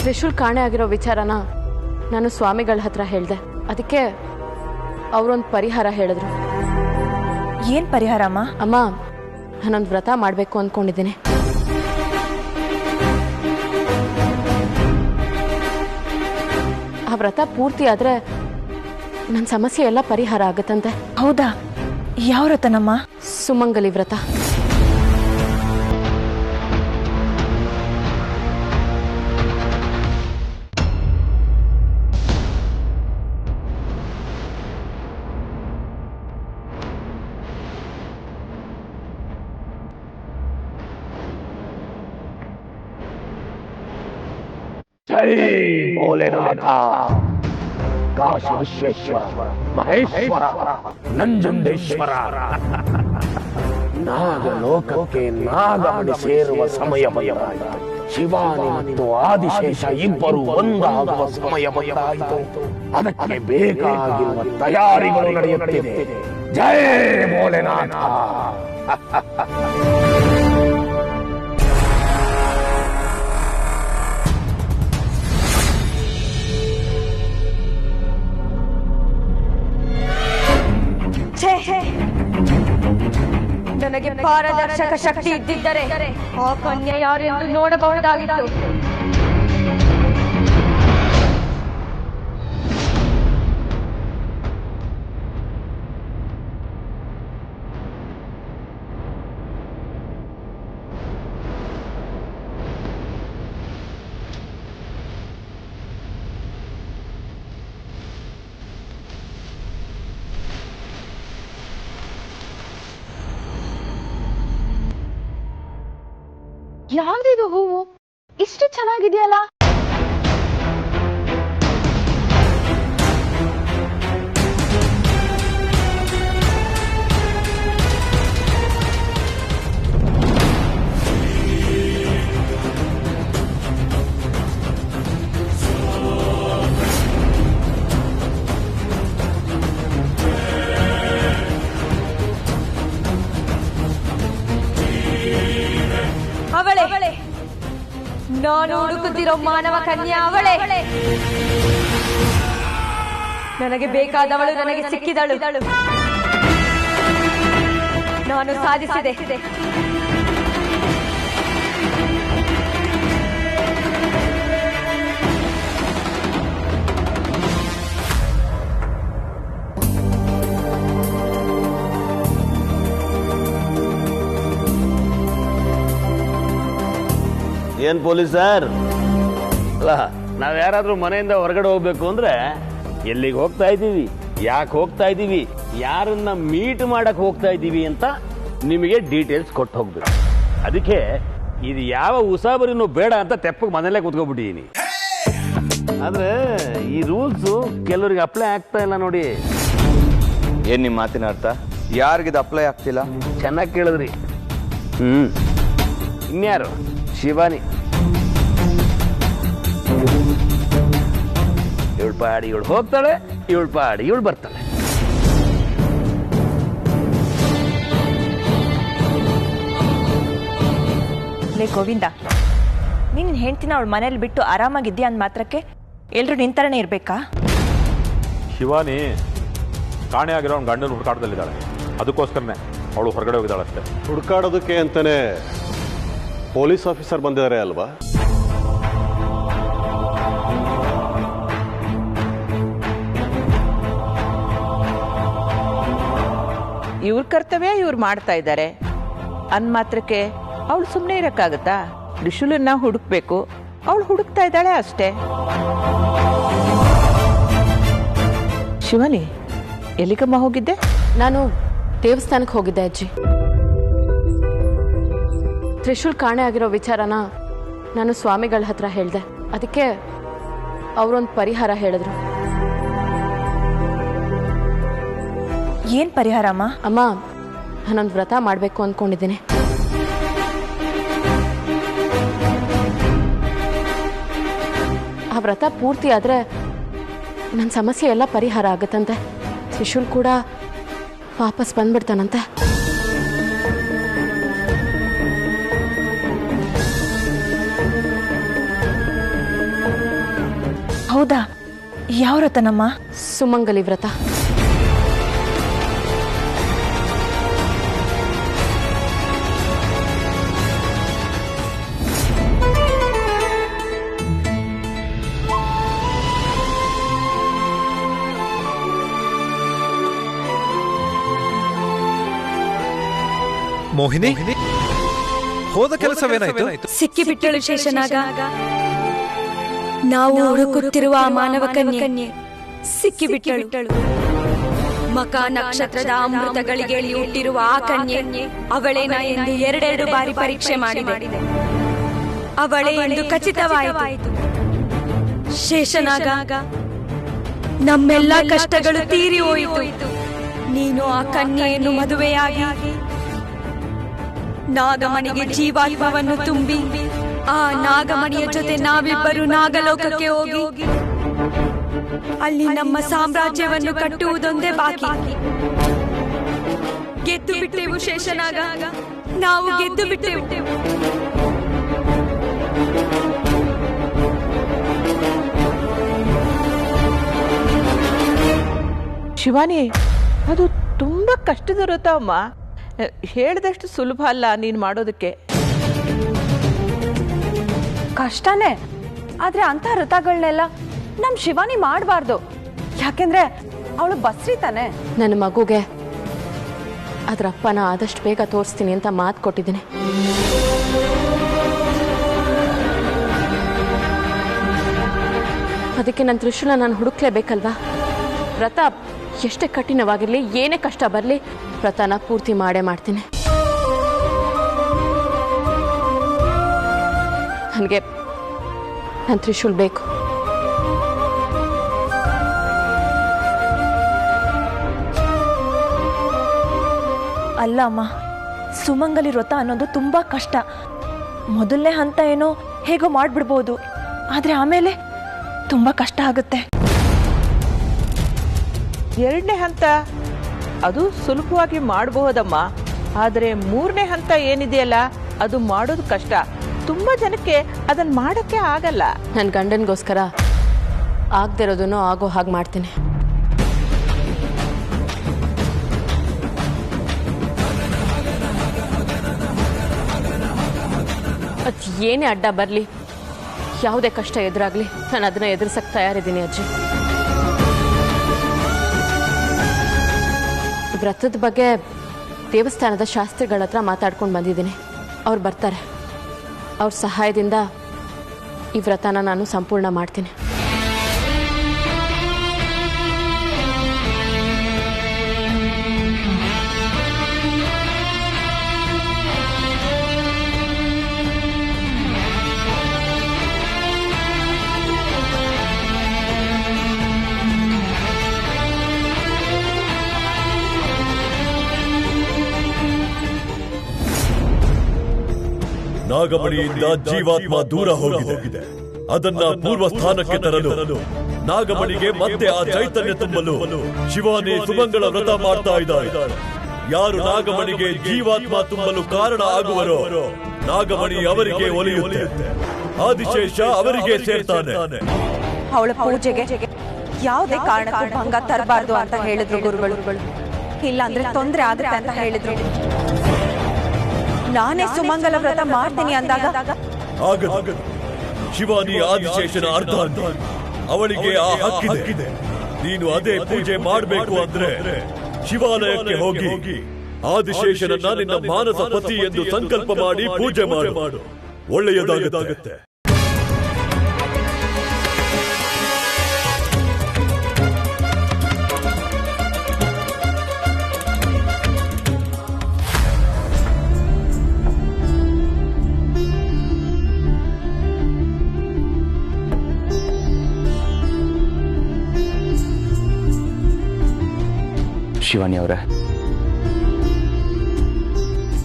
ತ್ರಿಶೂಲ್ ಕಾಣೆ ಆಗಿರೋ ವಿಚಾರನ ನಾನು ಸ್ವಾಮಿಗಳ ಹತ್ರ ಹೇಳಿದೆ. ಅದಕ್ಕೆ ಅವರೊಂದು ಪರಿಹಾರ ಹೇಳಿದ್ರು. ಏನ್ ಪರಿಹಾರ ಅಮ್ಮ? ಅಮ್ಮ, ನಾನೊಂದು ವ್ರತ ಮಾಡಬೇಕು ಅಂದ್ಕೊಂಡಿದ್ದೀನಿ. ಆ ವ್ರತ ಪೂರ್ತಿ ಆದ್ರೆ ನನ್ನ ಸಮಸ್ಯೆ ಎಲ್ಲ ಪರಿಹಾರ ಆಗತ್ತಂತೆ. ಹೌದಾ? ಯಾವ ವ್ರತನಮ್ಮ? ಸುಮಂಗಲಿ ವ್ರತ. जय भोलेनाथ, काशी विश्वेश्वर, महेश्वर, ನಂಜುಂಡೇಶ್ವರ. ನಾಗಲೋಕಕ್ಕೆ ನಾಗಮಣಿ ಸೇರುವ ಸಮಯ ಬಂದಾಯಿತು. ಶಿವಾನಿ ಮತ್ತು ಆದಿಶೇಷ ಇಬ್ಬರು ಒಂದಾಗುವ ಸಮಯ ಬಂದಾಯಿತು. ಅದಕ್ಕೆ ಬೇಕಾಗಿರುವ ತಯಾರಿಗಳು ನಡೆಯುತ್ತಿದೆ. ಜಯ ಭೋಲೆನಾಥ. ನನಗೆ ಪಾರದರ್ಶಕ ಶಕ್ತಿ ಇದ್ದಿದ್ದರೆ ಆ ಕನ್ಯೆ ಯಾರೆಂದು ನೋಡಬಹುದಾಗಿತ್ತು. ಯಾವ್ದಿದು ಹೂವು ಇಷ್ಟು ಚೆನ್ನಾಗಿದೆಯಲ್ಲ? ಅವಳೆ ನಾನು ಹುಡುಕುತ್ತಿರೋ ಮಾನವ ಕನ್ಯಾ ಅವಳೆ. ನನಗೆ ಬೇಕಾದವಳು ನನಗೆ ಸಿಕ್ಕಿದಳು. ನಾನು ಸಾಧಿಸಿದೆ. ಏನ್ ಪೊಲೀಸರ್ ಅಲ್ಲ, ನಾವ್ ಯಾರಾದ್ರೂ ಮನೆಯಿಂದ ಹೊರಗಡೆ ಹೋಗ್ಬೇಕು ಅಂದ್ರೆ ಎಲ್ಲಿಗೆ ಹೋಗ್ತಾ ಇದ್ದೀವಿ, ಯಾಕೆ ಹೋಗ್ತಾ ಇದ್ದೀವಿ, ಯಾರನ್ನ ಮೀಟ್ ಮಾಡಕ್ ಹೋಗ್ತಾ ಇದ್ದೀವಿ ಅಂತ ನಿಮಗೆ ಡೀಟೇಲ್ಸ್ ಕೊಟ್ಟು ಹೋಗ್ಬೇಕು. ಅದಕ್ಕೆ ಇದು ಯಾವ ಉಸಾಬರಿನೂ ಬೇಡ ಅಂತ ತೆಪ್ಪಗೆ ಮನೇಲೆ ಕೂತ್ಕೊಬಿಟ್ಟಿದೀನಿ. ಆದ್ರೆ ಈ ರೂಲ್ಸ್ ಕೆಲವರಿಗೆ ಅಪ್ಲೈ ಆಗ್ತಾ ಇಲ್ಲ ನೋಡಿ. ಏನ್ ನಿಮ್ಮ ಮಾತಿನ ಅರ್ಥ? ಯಾರಿಗಿದು ಅಪ್ಲೈ ಆಗ್ತಿಲ್ಲ? ಚೆನ್ನಾಗಿ ಕೇಳಿದ್ರಿ. ಇನ್ಯಾರು? ಶಿವಾನಿ. ಇವಳು ಪಾಡಿ ಇವಳು ಹೋಗ್ತಾಳೆ, ಇವಳು ಪಾಡಿ ಇವಳು ಬರ್ತಾಳೆ. ಲೇ ಗೋವಿಂದ, ನೀನ್ ಹೆಂಡ್ತಿನ ಅವಳ ಮನೇಲಿ ಬಿಟ್ಟು ಆರಾಮಾಗಿದ್ಯಾ ಅಂದ್ ಮಾತ್ರಕ್ಕೆ ಎಲ್ರು ನಿಂತರನೇ ಇರ್ಬೇಕಾ? ಶಿವಾನಿ ಕಾಣೆ ಆಗಿರೋ ಅವ್ನ ಗಂಡನ ಹುಡುಕಾಟದಲ್ಲಿದ್ದಾಳೆ. ಅದಕ್ಕೋಸ್ಕರನೇ ಅವಳು ಹೊರಗಡೆ ಹೋಗಿದ್ದಾಳೆ ಅಷ್ಟೇ. ಹುಡುಕಾಡೋದಕ್ಕೆ ಅಂತಾನೆ ಪೊಲೀಸ್ ಆಫೀಸರ್ ಬಂದಿದ್ದಾರೆ ಅಲ್ವಾ? ಇವ್ರ ಕರ್ತವ್ಯ ಇವ್ರು ಮಾಡ್ತಾ ಇದ್ದಾರೆ ಅಂದ್ ಮಾತ್ರಕ್ಕೆ ಅವಳು ಸುಮ್ಮನೆ ಇರಕ್ಕಾಗತ್ತಾ? ತ್ರಿಶೂಲನ್ನ ಹುಡುಕ್ಬೇಕು, ಅವಳು ಹುಡುಕ್ತಾ ಇದ್ದಾಳೆ ಅಷ್ಟೇ. ಶಿವಾನಿ, ಎಲ್ಲಿಗಮ್ಮ ಹೋಗಿದ್ದೆ? ನಾನು ದೇವಸ್ಥಾನಕ್ಕೆ ಹೋಗಿದ್ದೆ ಅಜ್ಜಿ. ತ್ರಿಶೂಲ್ ಕಾಣೆ ಆಗಿರೋ ವಿಚಾರನ ನಾನು ಸ್ವಾಮಿಗಳ ಹತ್ರ ಹೇಳಿದೆ. ಅದಕ್ಕೆ ಅವರೊಂದು ಪರಿಹಾರ ಹೇಳಿದ್ರು. ಏನ್ ಪರಿಹಾರ ಅಮ್ಮ? ಅಮ್ಮ, ನಾನೊಂದು ವ್ರತ ಮಾಡಬೇಕು ಅಂದ್ಕೊಂಡಿದ್ದೀನಿ. ಆ ವ್ರತ ಪೂರ್ತಿ ಆದ್ರೆ ನನ್ನ ಸಮಸ್ಯೆ ಎಲ್ಲ ಪರಿಹಾರ ಆಗತ್ತಂತೆ. ತ್ರಿಶೂಲ್ ಕೂಡ ವಾಪಸ್ ಬಂದ್ಬಿಡ್ತಾನಂತೆ. ಹೌದಾ? ಯಾವ ವ್ರತನಮ್ಮ? ಸುಮಂಗಲಿ ವ್ರತ. ಮೋಹಿನಿ, ಹೋದ ಕೆಲಸವೇನಾಯ್ತು? ಸಿಕ್ಕಿಬಿಟ್ಟಳು ಶೇಷನಾಗ. ನಾವು ಹುಡುಕುತ್ತಿರುವ ಆ ಮಾನವ ಕನ್ಯೆ ಸಿಕ್ಕಿಬಿಟ್ಟಳು. ಮಕ ನಕ್ಷತ್ರದ ಅಮೃತಗಳಿಗೆ ಹುಟ್ಟಿರುವ ಆ ಕನ್ಯೆ ಅವಳೇನ ಎಂದು ಎರಡೆರಡು ಬಾರಿ ಪರೀಕ್ಷೆ ಮಾಡಿದೆ. ಅವಳೇ ಎಂದು ಖಚಿತವಾಯಿತು. ಶೇಷನಾಗ, ನಮ್ಮೆಲ್ಲ ಕಷ್ಟಗಳು ತೀರಿ ಹೋಯಿತು. ನೀನು ಆ ಕನ್ಯೆಯನ್ನು ಮದುವೆಯಾಗಿ ನಾಗಮಣಿಗೆ ಜೀವಾತ್ಮವನ್ನು ತುಂಬಿ ಆ ನಾಗಮಣಿಯ ಜೊತೆ ನಾವಿಬ್ಬರು ನಾಗಲೋಕಕ್ಕೆ ಹೋಗಿ ಅಲ್ಲಿ ನಮ್ಮ ಸಾಮ್ರಾಜ್ಯವನ್ನು ಕಟ್ಟುವುದೊಂದೇ ಬಾಕಿ. ಗೆದ್ದು ಬಿಟ್ಟೆವು ಶೇಷನಾಗ, ನಾವು ಗೆದ್ದು ಬಿಟ್ಟೆವು. ಶಿವಾನಿ, ಅದು ತುಂಬಾ ಕಷ್ಟದ ವ್ರತ ಅಮ್ಮ. ಹೇಳ್ದಷ್ಟು ಸುಲಭ ಅಲ್ಲ ನೀನು ಮಾಡೋದಕ್ಕೆ. ಕಷ್ಟನೇ, ಆದ್ರೆ ಅಂತ ವ್ರತಗಳನ್ನೆಲ್ಲ ನಮ್ ಶಿವಾನಿ ಮಾಡಬಾರ್ದು. ಯಾಕೆಂದ್ರೆ ಅವಳು ಬಸ್ರಿ ತಾನೆ. ನನ್ನ ಮಗುಗೆ ಅದ್ರ ಅಪ್ಪನ ಆದಷ್ಟು ಬೇಗ ತೋರಿಸ್ತೀನಿ ಅಂತ ಮಾತು ಕೊಟ್ಟಿದ್ದೀನಿ. ಅದಕ್ಕೆ ನನ್ನ ತ್ರಿಶೂಲ ನಾನು ಹುಡುಕ್ಲೇಬೇಕಲ್ವಾ? ವ್ರತ ಎಷ್ಟೇ ಕಠಿಣವಾಗಿರಲಿ, ಏನೇ ಕಷ್ಟ ಬರಲಿ, ವ್ರತನ ಪೂರ್ತಿ ಮಾಡೇ ಮಾಡ್ತೀನಿ. ನನಗೆ ನನ್ನ ತ್ರಿಶೂಲ್ ಬೇಕು. ಅಲ್ಲ ಅಮ್ಮ, ಸುಮಂಗಲಿ ವ್ರತ ಅನ್ನೋದು ತುಂಬಾ ಕಷ್ಟ. ಮೊದಲನೇ ಹಂತ ಏನೋ ಹೇಗೋ ಮಾಡ್ಬಿಡ್ಬೋದು, ಆದ್ರೆ ಆಮೇಲೆ ತುಂಬಾ ಕಷ್ಟ ಆಗುತ್ತೆ. ಎರಡನೇ ಹಂತ ಅದು ಸುಲಭವಾಗಿ ಮಾಡಬಹುದಮ್ಮ. ಆದರೆ ಮೂರನೇ ಹಂತ ಏನಿದೆಯಲ್ಲ, ಅದು ಮಾಡೋದು ಕಷ್ಟ. ತುಂಬಾ ಜನಕ್ಕೆ ಅದನ್ನ ಮಾಡಕ್ಕೆ ಆಗಲ್ಲ. ನನ್ನ ಗಂಡನಿಗೋಸ್ಕರ ಆಗದಿರೋದನ್ನು ಆಗೋ ಹಾಗೆ ಮಾಡ್ತೀನಿ. ಅದು ಏನೇ ಅಡ್ಡ ಬರಲಿ, ಯಾವುದೇ ಕಷ್ಟ ಎದುರಾಗಲಿ, ನಾನು ಅದನ್ನ ಎದುರಿಸಕ್ಕೆ ತಯಾರಿದ್ದೀನಿ ಅಜ್ಜಿ. ವ್ರತದ ಬಗ್ಗೆ ದೇವಸ್ಥಾನದ ಶಾಸ್ತ್ರಿಗಳ ಹತ್ರ ಮಾತಾಡ್ಕೊಂಡು ಬಂದಿದ್ದೀನಿ. ಅವ್ರು ಬರ್ತಾರೆ. ಅವ್ರ ಸಹಾಯದಿಂದ ಈ ವ್ರತನ ನಾನು ಸಂಪೂರ್ಣ ಮಾಡ್ತೀನಿ. ನಾಗಮಣಿಯಿಂದ ಜೀವಾತ್ಮ ದೂರ ಹೋಗಿದೆ. ಅದನ್ನ ಪೂರ್ವ ಸ್ಥಾನಕ್ಕೆ ತರಲು, ನಾಗಮಣಿಗೆ ಮತ್ತೆ ಆ ಚೈತನ್ಯ ತುಂಬಲು ಶಿವಾನಿ ಸುಮಂಗಳ ವ್ರತ ಮಾಡ್ತಾ ಇದ್ದಾಳೆ. ಯಾರು ನಾಗಮಣಿಗೆ ಜೀವಾತ್ಮ ತುಂಬಲು ಕಾರಣ ಆಗುವರೋ ನಾಗಮಣಿ ಅವರಿಗೆ ಒಲಿಯುತ್ತೆ. ಆದಿಶೇಷ ಅವರಿಗೆ ಸೇರ್ತಾನೆ. ಅವಳ ಪೂಜೆಗೆ ಯಾವುದೇ ಕಾರಣಕ್ಕೂ ಭಂಗ ತರಬಾರ್ದು ಅಂತ ಹೇಳಿದ್ರು ಗುರುಗಳು. ಇಲ್ಲ ಅಂದ್ರೆ ತೊಂದರೆ ಆಗುತ್ತೆ ಅಂತ ಹೇಳಿದ್ರು. ನಾನೇ ಸುಮಂಗಲ ವ್ರತ ಮಾಡ್ತೀನಿ ಅಂದಾಗ ಆಗದು. ಶಿವಾನಿ ಆದಿಶೇಷನ ಅರ್ಧ. ಅವಳಿಗೆ ಆ ಹಕ್ಕಿದೆ. ನೀನು ಅದೇ ಪೂಜೆ ಮಾಡಬೇಕು ಅಂದ್ರೆ ಶಿವಾಲಯಕ್ಕೆ ಹೋಗಿ ಆದಿಶೇಷನನ್ನ ನಿನ್ನ ಮಾನಸ ಪತಿ ಎಂದು ಸಂಕಲ್ಪ ಮಾಡಿ ಪೂಜೆ ಮಾಡು. ಒಳ್ಳೆಯದಾಗುತ್ತೆ. ಶಿವಾನಿ ಅವರೇ,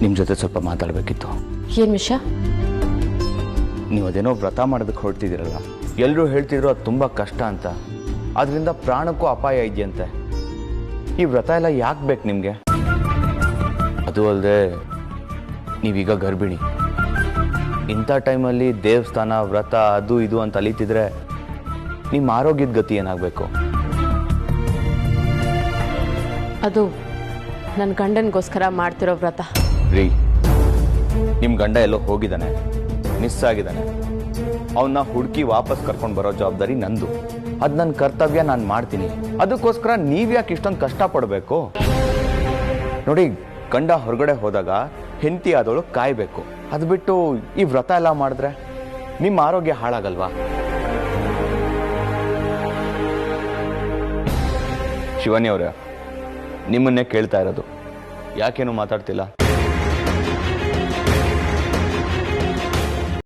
ನಿಮ್ಮ ಜೊತೆ ಸ್ವಲ್ಪ ಮಾತಾಡಬೇಕಿತ್ತು. ಏನು ವಿಷಯ? ನೀವು ಅದೇನೋ ವ್ರತ ಮಾಡೋದಕ್ಕೆ ಹೊರಟಿದ್ದೀರಲ್ಲ, ಎಲ್ಲರೂ ಹೇಳ್ತಿದ್ರು ಅದು ತುಂಬ ಕಷ್ಟ ಅಂತ, ಅದರಿಂದ ಪ್ರಾಣಕ್ಕೂ ಅಪಾಯ ಇದೆಯಂತೆ. ಈ ವ್ರತ ಎಲ್ಲ ಯಾಕೆ ಬೇಕು ನಿಮಗೆ? ಅದು ಅಲ್ಲದೆ ನೀವೀಗ ಗರ್ಭಿಣಿ. ಇಂಥ ಟೈಮಲ್ಲಿ ದೇವಸ್ಥಾನ ವ್ರತ ಅದು ಇದು ಅಂತ ಅಲೀತಿದ್ರೆ ನಿಮ್ಮ ಆರೋಗ್ಯದ ಗತಿ ಏನಾಗಬೇಕು? ಅದು ನನ್ನ ಗಂಡನಿಗೋಸ್ಕರ ಮಾಡ್ತಿರೋ ವ್ರತ. ರೀ, ನಿಮ್ಮ ಗಂಡ ಎಲ್ಲೋ ಹೋಗಿದ್ದಾನೆ, ಮಿಸ್ ಆಗಿದ್ದಾನೆ. ಅವನ್ನ ಹುಡುಕಿ ವಾಪಸ್ ಕರ್ಕೊಂಡು ಬರೋ ಜವಾಬ್ದಾರಿ ನಂದು. ಅದು ನನ್ನ ಕರ್ತವ್ಯ, ನಾನು ಮಾಡ್ತೀನಿ. ಅದಕ್ಕೋಸ್ಕರ ನೀವ್ಯಾಕೆ ಇಷ್ಟೊಂದು ಕಷ್ಟಪಡಬೇಕು? ನೋಡಿ, ಗಂಡ ಹೊರಗಡೆ ಹೋದಾಗ ಹೆಂಡತಿ ಆದವಳು ಕಾಯಬೇಕು. ಅದು ಬಿಟ್ಟು ಈ ವ್ರತ ಎಲ್ಲ ಮಾಡಿದ್ರೆ ನಿಮ್ಮ ಆರೋಗ್ಯ ಹಾಳಾಗಲ್ವಾ? ಶಿವಾನಿ ಅವರೇ, ನಿಮ್ಮನ್ನೇ ಕೇಳ್ತಾ ಇರೋದು, ಯಾಕೇನು ಮಾತಾಡ್ತಿಲ್ಲ?